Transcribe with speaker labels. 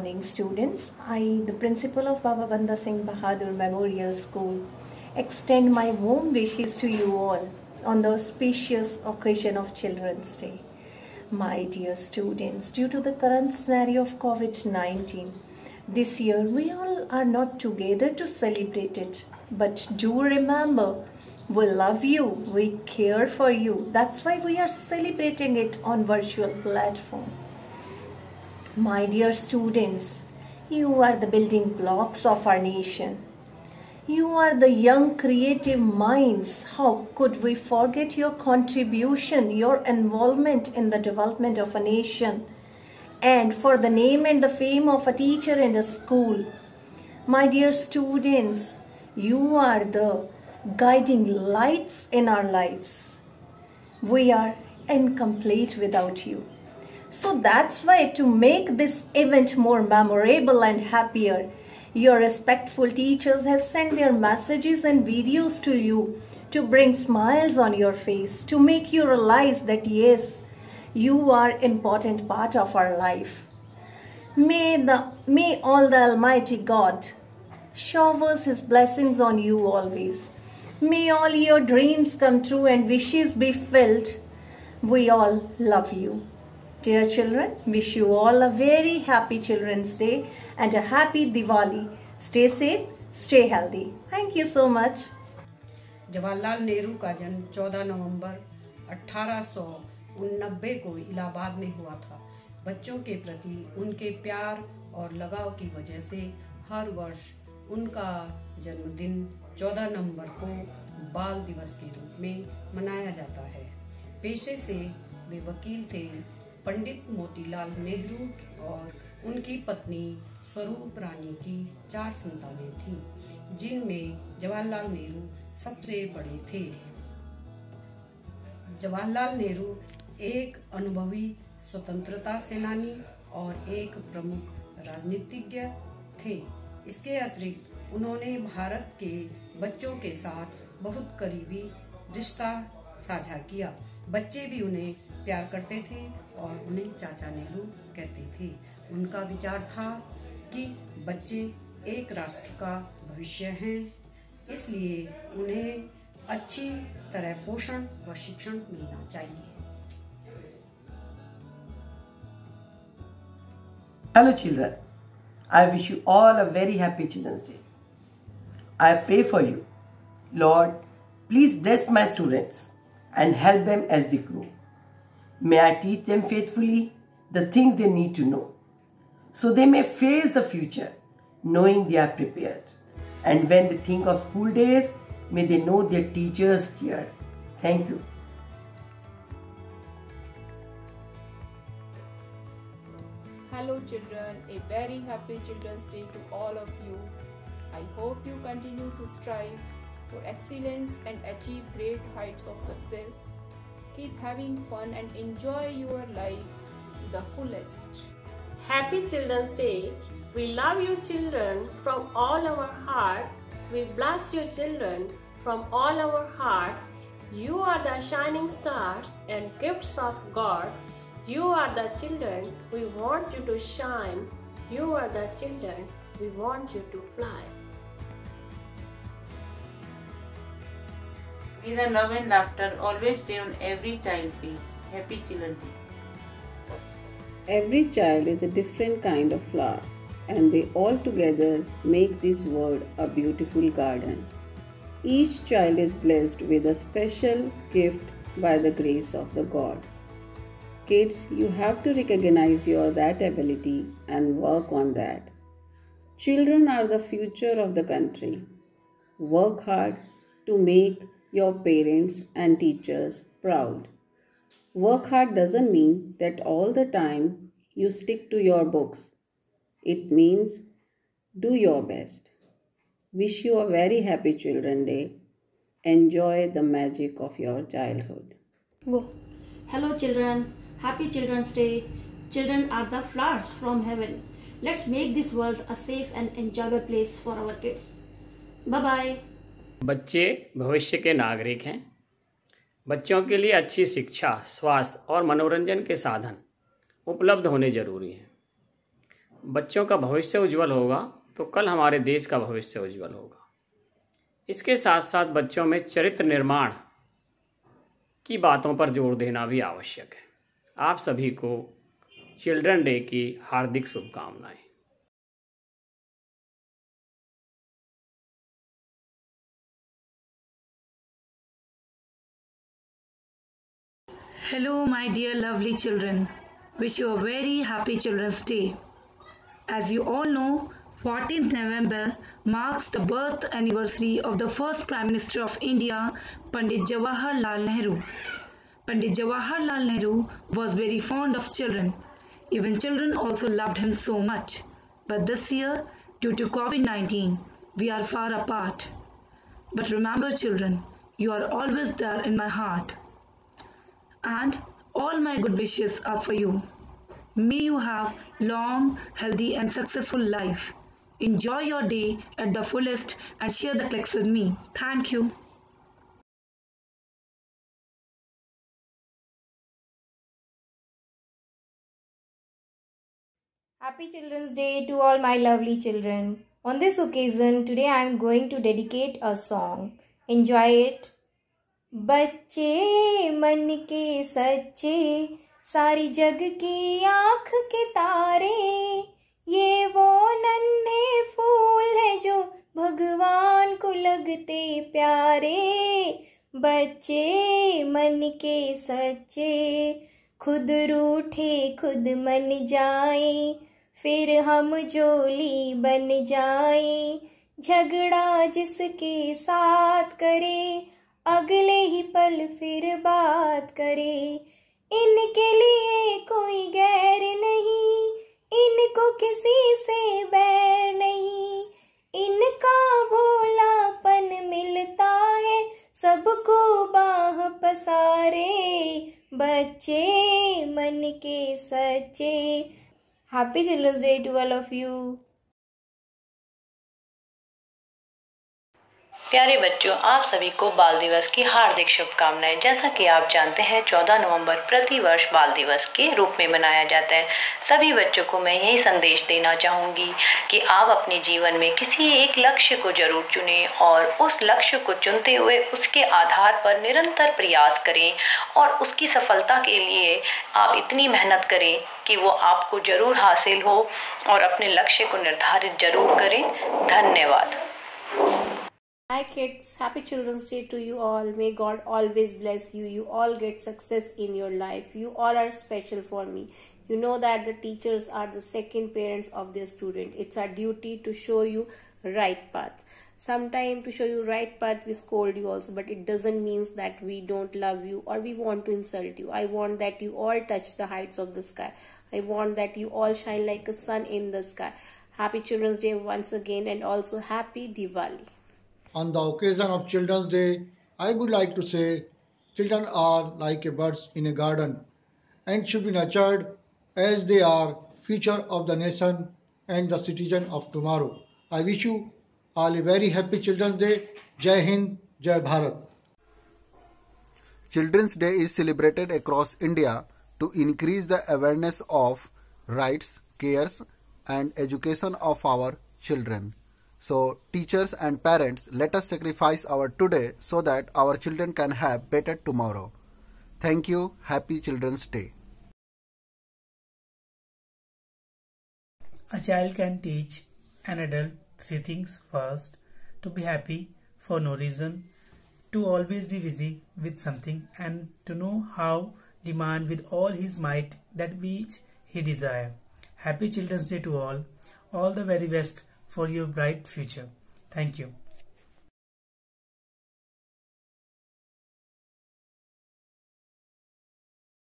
Speaker 1: morning, students. I, the principal of Baba Banda Singh Bahadur Memorial School, extend my warm wishes to you all on the auspicious occasion of Children's Day. My dear students, due to the current scenario of COVID-19, this year we all are not together to celebrate it. But do remember, we love you, we care for you. That's why we are celebrating it on virtual platform. My dear students, you are the building blocks of our nation. You are the young creative minds. How could we forget your contribution, your involvement in the development of a nation and for the name and the fame of a teacher in a school? My dear students, you are the guiding lights in our lives. We are incomplete without you. So that's why, to make this event more memorable and happier, your respectful teachers have sent their messages and videos to you to bring smiles on your face, to make you realize that yes, you are an important part of our life. May all the Almighty God showers His blessings on you always. May all your dreams come true and wishes be filled. We all love you. Dear children, wish you all a very happy Children's Day and a happy Diwali. Stay safe, stay healthy. Thank you so much.
Speaker 2: Jawaharlal Nehru का जन्म 14 नवंबर 1889 को इलाहाबाद में हुआ था। बच्चों के प्रति उनके प्यार और लगाव की वजह से हर वर्ष उनका जन्मदिन 14 नवंबर को बाल दिवस के रूप में मनाया जाता है। पेशे से वे वकील थे। पंडित मोतीलाल नेहरू और उनकी पत्नी स्वरूप रानी की 4 संतानें थीं, जिनमें जवाहरलाल नेहरू सबसे बड़े थे। जवाहरलाल नेहरू एक अनुभवी स्वतंत्रता सेनानी और एक प्रमुख राजनीतिज्ञ थे। इसके अतिरिक्त उन्होंने भारत के बच्चों के साथ बहुत करीबी रिश्ता साझा किया। बच्चे भी उन्हें प्यार करते थे और उन्हें चाचा नेहरू कहते थे। उनका विचार था कि बच्चे एक राष्ट्र का भविष्य हैं, इसलिए उन्हें अच्छी तरह पोषण व शिक्षण मिलना चाहिए।
Speaker 3: Hello children, I wish you all a very happy Children's Day. I pray for you. Lord, please bless my students and help them as they grow. May I teach them faithfully the things they need to know, so they may face the future knowing they are prepared. And when they think of school days, may they know their teachers cared. Thank you.
Speaker 4: Hello children, a very happy Children's Day to all of you. I hope you continue to strive for excellence and achieve great heights of success. Keep having fun and enjoy your life to the fullest.
Speaker 5: Happy Children's Day. We love you children from all our heart. We bless you children from all our heart. You are the shining stars and gifts of God. You are the children, we want you to shine. You are the children, we want you to fly.
Speaker 6: May the love and laughter always stay on every child's face. Happy Children's Day.
Speaker 7: Every child is a different kind of flower, and they all together make this world a beautiful garden. Each child is blessed with a special gift by the grace of the God. Kids, you have to recognize that ability and work on that. Children are the future of the country. Work hard to make your parents and teachers proud. Work hard doesn't mean that all the time you stick to your books. It means do your best. Wish you a very happy Children's Day. Enjoy the magic of your childhood.
Speaker 8: Hello children, happy Children's Day. Children are the flowers from heaven. Let's make this world a safe and enjoyable place for our kids. Bye-bye.
Speaker 9: बच्चे भविष्य के नागरिक हैं। बच्चों के लिए अच्छी शिक्षा, स्वास्थ्य और मनोरंजन के साधन उपलब्ध होने जरूरी हैं। बच्चों का भविष्य उज्जवल होगा तो कल हमारे देश का भविष्य उज्जवल होगा। इसके साथ साथ बच्चों में चरित्र निर्माण की बातों पर जोर देना भी आवश्यक है। आप सभी को चिल्ड्रन डे की हार्दिक शुभकामनाएं।
Speaker 10: Hello, my dear lovely children. Wish you a very happy Children's Day. As you all know, 14th November marks the birth anniversary of the first Prime Minister of India, Pandit Jawaharlal Nehru. Pandit Jawaharlal Nehru was very fond of children. Even children also loved him so much. But this year, due to COVID-19, we are far apart. But remember, children, you are always there in my heart. And all my good wishes are for you. May you have long, healthy and successful life. Enjoy your day at the fullest and share the clicks with me. Thank you.
Speaker 11: Happy Children's Day to all my lovely children. On this occasion, today I am going to dedicate a song. Enjoy it. बच्चे मन के सच्चे, सारी जग की आँख के तारे, ये वो नन्हे फूल है जो भगवान को लगते प्यारे। बच्चे मन के सच्चे, खुद रूठे खुद मन जाए, फिर हम जोली बन जाए। झगड़ा जिसके साथ करे, अगले ही पल फिर बात करे। इनके लिए कोई गैर नहीं, इनको किसी से बैर नहीं। इनका भोलापन मिलता है सबको बाह पसारे। बच्चे मन के सच्चे। Happy children's day to all of you.
Speaker 12: प्यारे बच्चों, आप सभी को बाल दिवस की हार्दिक शुभकामनाएं। जैसा कि आप जानते हैं 14 नवंबर प्रतिवर्ष बाल दिवस के रूप में मनाया जाता है। सभी बच्चों को मैं यही संदेश देना चाहूँगी कि आप अपने जीवन में किसी एक लक्ष्य को जरूर चुनें और उस लक्ष्य को चुनते हुए उसके आधार पर निरंतर प्रयास करें और उसकी सफलता के लिए आप इतनी मेहनत करें कि वो आपको जरूर हासिल हो और अपने लक्ष्य को निर्धारित जरूर करें। धन्यवाद।
Speaker 5: Hi kids, happy Children's Day to you all. May God always bless you. You all get success in your life. You all are special for me. You know that the teachers are the second parents of their student. It's our duty to show you right path. Sometime to show you right path we scold you also, but it doesn't mean that we don't love you or we want to insult you. I want that you all touch the heights of the sky. I want that you all shine like a sun in the sky. Happy Children's Day once again, and also happy Diwali.
Speaker 13: On the occasion of Children's Day, I would like to say children are like a birds in a garden and should be nurtured as they are future of the nation and the citizen of tomorrow. I wish you all a very happy Children's Day. Jai Hind, Jai Bharat.
Speaker 14: Children's Day is celebrated across India to increase the awareness of rights, cares and education of our children. So, teachers and parents, let us sacrifice our today so that our children can have better tomorrow. Thank you. Happy Children's Day.
Speaker 15: A child can teach an adult 3 things. First, to be happy for no reason, to always be busy with something, and to know how demand with all his might that which he desire. Happy Children's Day to all. All the very best for your bright future. Thank you.